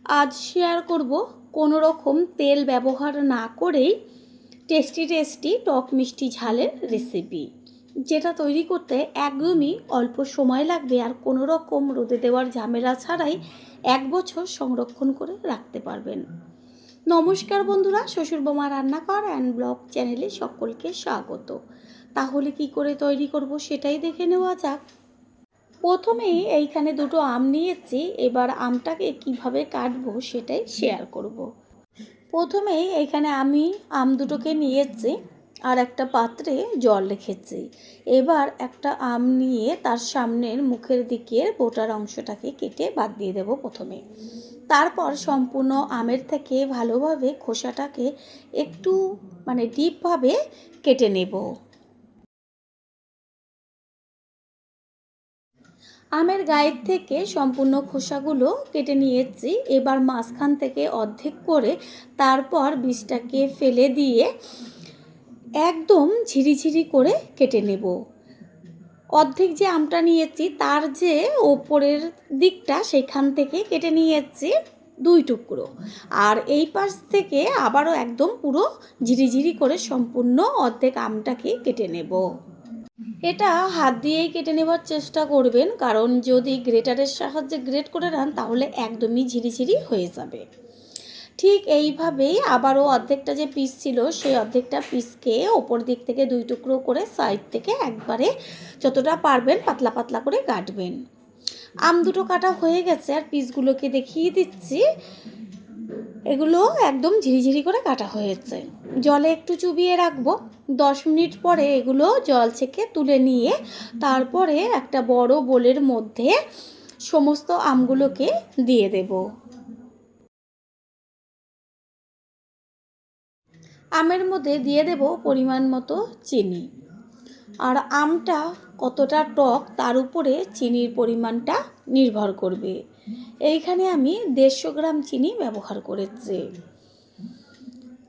আজ শেয়ার করব কোনো রকম তেল ব্যবহার না করেই টেস্টি টক মিষ্টি ঝালের রেসিপি, যেটা তৈরি করতে একদমই অল্প সময় লাগবে আর কোনো রকম রোদে দেওয়ার ঝামেলা ছাড়াই 1 বছর সংরক্ষণ করে রাখতে পারবেন। নমস্কার বন্ধুরা, শ্বশুর বোমা রান্নাঘর অ্যান্ড ব্লগ চ্যানেলে সকলকে স্বাগত। তাহলে কি করে তৈরি করব সেটাই দেখে নেওয়া যাক। প্রথমেই এইখানে দুটো আম নিয়েছি, এবার আমটাকে কিভাবে কাটবো সেটাই শেয়ার করব। প্রথমেই এইখানে আমি আম দুটোকে নিয়েছি আর একটা পাত্রে জল রেখেছি। এবার একটা আম নিয়ে তার সামনের মুখের দিকের বোটার অংশটাকে কেটে বাদ দিয়ে দেবো প্রথমে। তারপর সম্পূর্ণ আমের থেকে ভালোভাবে খোসাটাকে একটু ডিপভাবে কেটে নেব। আমের গায়ের থেকে সম্পূর্ণ খোসাগুলো কেটে নিয়েছি। এবার মাঝখান থেকে অর্ধেক করে তারপর বীজটাকে ফেলে দিয়ে একদম ঝিরিঝিরি করে কেটে নেব। অর্ধেক যে আমটা নিয়েছি তার যে ওপরের দিকটা সেখান থেকে কেটে নিয়েছি 2 টুকরো, আর এই পাশ থেকে আবারও একদম পুরো ঝিরিঝিরি করে সম্পূর্ণ অর্ধেক আমটাকে কেটে নেব। এটা হাত দিয়েই কেটে নেবার চেষ্টা করবেন, কারণ যদি গ্রেটারের সাহায্যে গ্রেট করে নেন তাহলে একদমই ঝিরিঝিরি হয়ে যাবে। ঠিক এইভাবেই আবারও অর্ধেকটা যে পিস ছিল সেই অর্ধেকটা পিসকে ওপর দিক থেকে 2 টুকরো করে সাইড থেকে একবারে যতটা পারবেন পাতলা পাতলা করে কাটবেন। আম দুটো কাটা হয়ে গেছে আর পিসগুলোকে দেখিয়ে দিচ্ছি। এগুলো একদম ঝিরিঝিরি করে কাটা হয়েছে। জলে একটু চুবিয়ে রাখবো। 10 মিনিট পরে এগুলো জল ছেঁকে তুলে নিয়ে তারপরে একটা বড় বোলের মধ্যে সমস্ত আমগুলোকে দিয়ে দেব। আমের মধ্যে দিয়ে দেব পরিমাণ মতো চিনি, আর আমটা কতটা টক তার উপরে চিনির পরিমাণটা নির্ভর করবে। এইখানে আমি 150 গ্রাম চিনি ব্যবহার করেছি।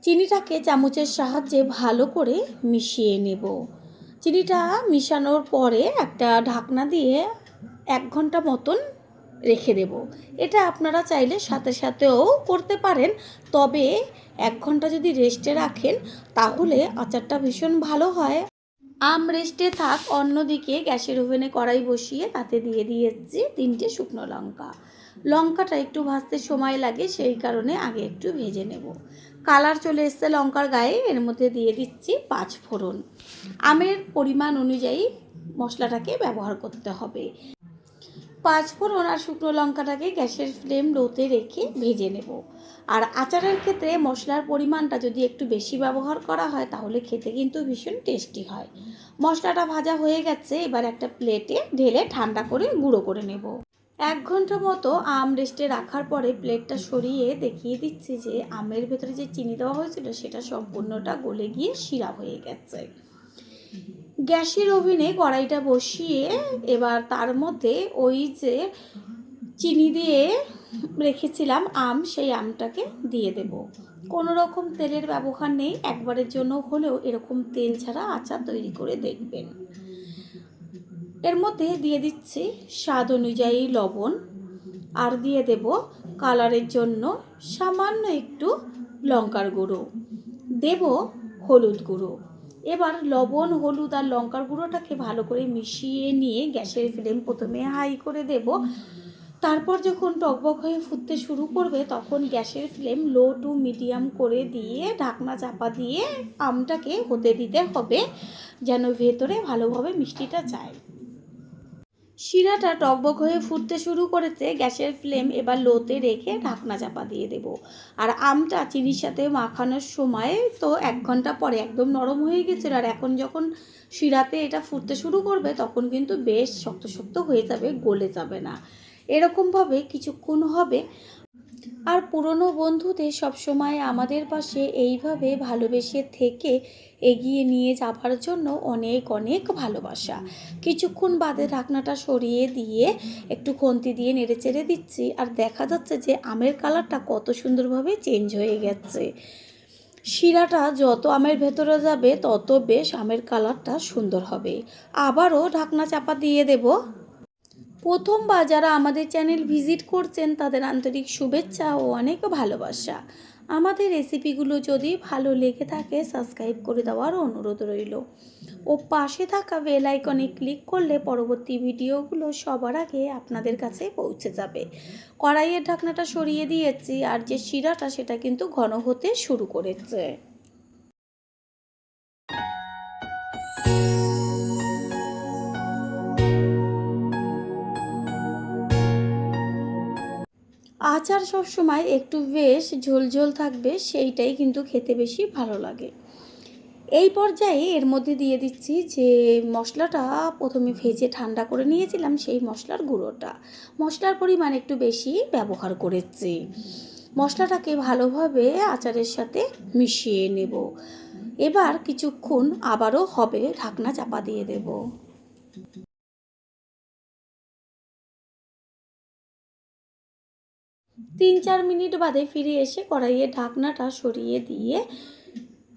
চিনিটাকে চামচের সাহায্যে ভালো করে মিশিয়ে নেব। চিনিটা মিশানোর পরে একটা ঢাকনা দিয়ে 1 ঘন্টা মতন রেখে দেব। এটা আপনারা চাইলে সাথে সাথেও করতে পারেন, তবে 1 ঘন্টা যদি রেস্টে রাখেন তাহলে আচারটা ভীষণ ভালো হয়। আম রেস্টে থাক, অন্যদিকে গ্যাসের ওভেনে কড়াই বসিয়ে তাতে দিয়ে দিয়েছি 3টে শুকনো লঙ্কা। লঙ্কাটা একটু ভাজতে সময় লাগে, সেই কারণে আগে একটু ভেজে নেব। কালার চলে এসছে লঙ্কার গায়ে, এর মধ্যে দিয়ে দিচ্ছি 5 ফোড়ন। আমের পরিমাণ অনুযায়ী মশলাটাকে ব্যবহার করতে হবে। 5 ফোড়ন আর শুকনো লঙ্কাটাকে গ্যাসের ফ্লেম লোতে রেখে ভেজে নেব। আর আচারের ক্ষেত্রে মশলার পরিমাণটা যদি একটু বেশি ব্যবহার করা হয় তাহলে খেতে কিন্তু ভীষণ টেস্টি হয়। মশলাটা ভাজা হয়ে গেছে, এবার একটা প্লেটে ঢেলে ঠান্ডা করে গুঁড়ো করে নেব। 1 ঘন্টা মতো আম রেস্টে রাখার পরে প্লেটটা সরিয়ে দেখিয়ে দিচ্ছি যে আমের ভেতরে যে চিনি দেওয়া হয়েছিল সেটা সম্পূর্ণটা গলে গিয়ে শিরা হয়ে গেছে। গ্যাসের ওভেনে কড়াইটা বসিয়ে এবার তার মধ্যে ওই যে চিনি দিয়ে রেখেছিলাম আম, সেই আমটাকে দিয়ে দেব। কোনো রকম তেলের ব্যবহার নেই, একবারের জন্য হলেও এরকম তেল ছাড়া আচার তৈরি করে দেখবেন। এর মধ্যে দিয়ে দিচ্ছি স্বাদ অনুযায়ী লবণ, আর দিয়ে দেব কালারের জন্য সামান্য একটু লঙ্কার গুঁড়ো, দেব হলুদ গুঁড়ো। এবার লবণ, হলুদ আর লঙ্কার গুঁড়োটাকে ভালো করে মিশিয়ে নিয়ে গ্যাসের ফ্লেম প্রথমে হাই করে দেব। তারপর যখন টকবক হয়ে ফুটতে শুরু করবে তখন গ্যাসের ফ্লেম লো টু মিডিয়াম করে দিয়ে ঢাকনা চাপা দিয়ে আমটাকে হতে দিতে হবে, যেন ভেতরে ভালোভাবে মিষ্টিটা যায়। শিরাটা টকবক হয়ে ফুটতে শুরু করেছে, গ্যাসের ফ্লেম এবার লোতে রেখে ঢাকনা চাপা দিয়ে দেব। আর আমটা চিনির সাথে মাখানোর সময় তো 1 ঘন্টা পরে একদম নরম হয়ে গেছিলো, আর এখন যখন শিরাতে এটা ফুটতে শুরু করবে তখন কিন্তু বেশ শক্ত শক্ত হয়ে যাবে, গলে যাবে না। এরকমভাবে কিছুক্ষণ হবে। আর পুরনো বন্ধুদের সবসময় আমাদের পাশে এইভাবে ভালোবেসে থেকে এগিয়ে নিয়ে যাবার জন্য অনেক অনেক ভালোবাসা। কিছুক্ষণ বাদে ঢাকনাটা সরিয়ে দিয়ে একটু খুন্তি দিয়ে নেড়ে চেড়ে দিচ্ছি, আর দেখা যাচ্ছে যে আমের কালারটা কত সুন্দরভাবে চেঞ্জ হয়ে গেছে। শিরাটা যত আমের ভেতরে যাবে তত বেশ আমের কালারটা সুন্দর হবে। আবারও ঢাকনা চাপা দিয়ে দেব। প্রথমবার যারা আমাদের চ্যানেল ভিজিট করছেন তাদের আন্তরিক শুভেচ্ছা ও অনেক ভালোবাসা। আমাদের রেসিপিগুলো যদি ভালো লেগে থাকে সাবস্ক্রাইব করে দেওয়ার অনুরোধ রইল ও পাশে থাকা বেল আইকনে ক্লিক করলে পরবর্তী ভিডিওগুলো সবার আগে আপনাদের কাছে পৌঁছে যাবে। কড়াইয়ের ঢাকনাটা সরিয়ে দিয়েছি আর যে শিরাটা সেটা কিন্তু ঘন হতে শুরু করেছে। আচার সবসময় একটু বেশ ঝোলঝোল থাকবে, সেইটাই কিন্তু খেতে বেশি ভালো লাগে। এই পর্যায়ে এর মধ্যে দিয়ে দিচ্ছি যে মশলাটা প্রথমে ভেজে ঠান্ডা করে নিয়েছিলাম, সেই মশলার গুঁড়োটা। মশলার পরিমাণ একটু বেশি ব্যবহার করেছি। মশলাটাকে ভালোভাবে আচারের সাথে মিশিয়ে নেব। এবার কিছুক্ষণ আবারও হবে ঢাকনা চাপা দিয়ে দেব। 3-4 মিনিট বাদে ফিরে এসে কড়াইয়ের ঢাকনাটা সরিয়ে দিয়ে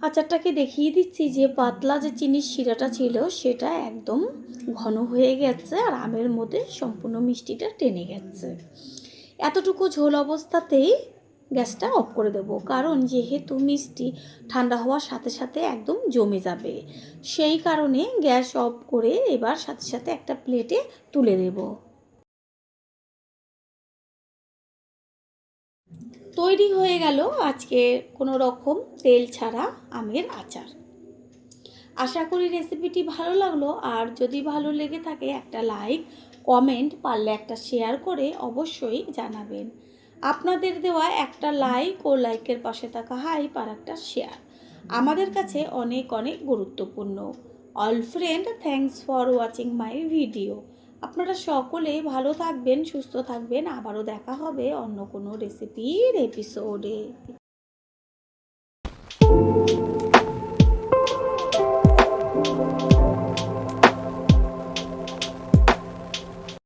আচারটাকে দেখিয়ে দিচ্ছি যে পাতলা যে চিনির শিরাটা ছিল সেটা একদম ঘন হয়ে গেছে আর আমের মধ্যে সম্পূর্ণ মিষ্টিটা টেনে গেছে। এতটুকু ঝোল অবস্থাতেই গ্যাসটা অফ করে দেবো, কারণ যেহেতু মিষ্টি ঠান্ডা হওয়ার সাথে সাথে একদম জমে যাবে, সেই কারণে গ্যাস অফ করে এবার সাথে সাথে একটা প্লেটে তুলে দেব। তৈরি হয়ে গেল আজকে কোনো রকম তেল ছাড়া আমের আচার। আশা করি রেসিপিটি ভালো লাগলো, আর যদি ভালো লেগে থাকে একটা লাইক, কমেন্ট, পারলে একটা শেয়ার করে অবশ্যই জানাবেন। আপনাদের দেওয়া একটা লাইক ও লাইকের পাশে থাকা হাইপ আর একটা শেয়ার আমাদের কাছে অনেক অনেক গুরুত্বপূর্ণ। All friend, thanks for watching my video. আপনারা সকলে ভালো থাকবেন, সুস্থ থাকবেন। আবারও দেখা হবে অন্য কোনো রেসিপির এপিসোডে।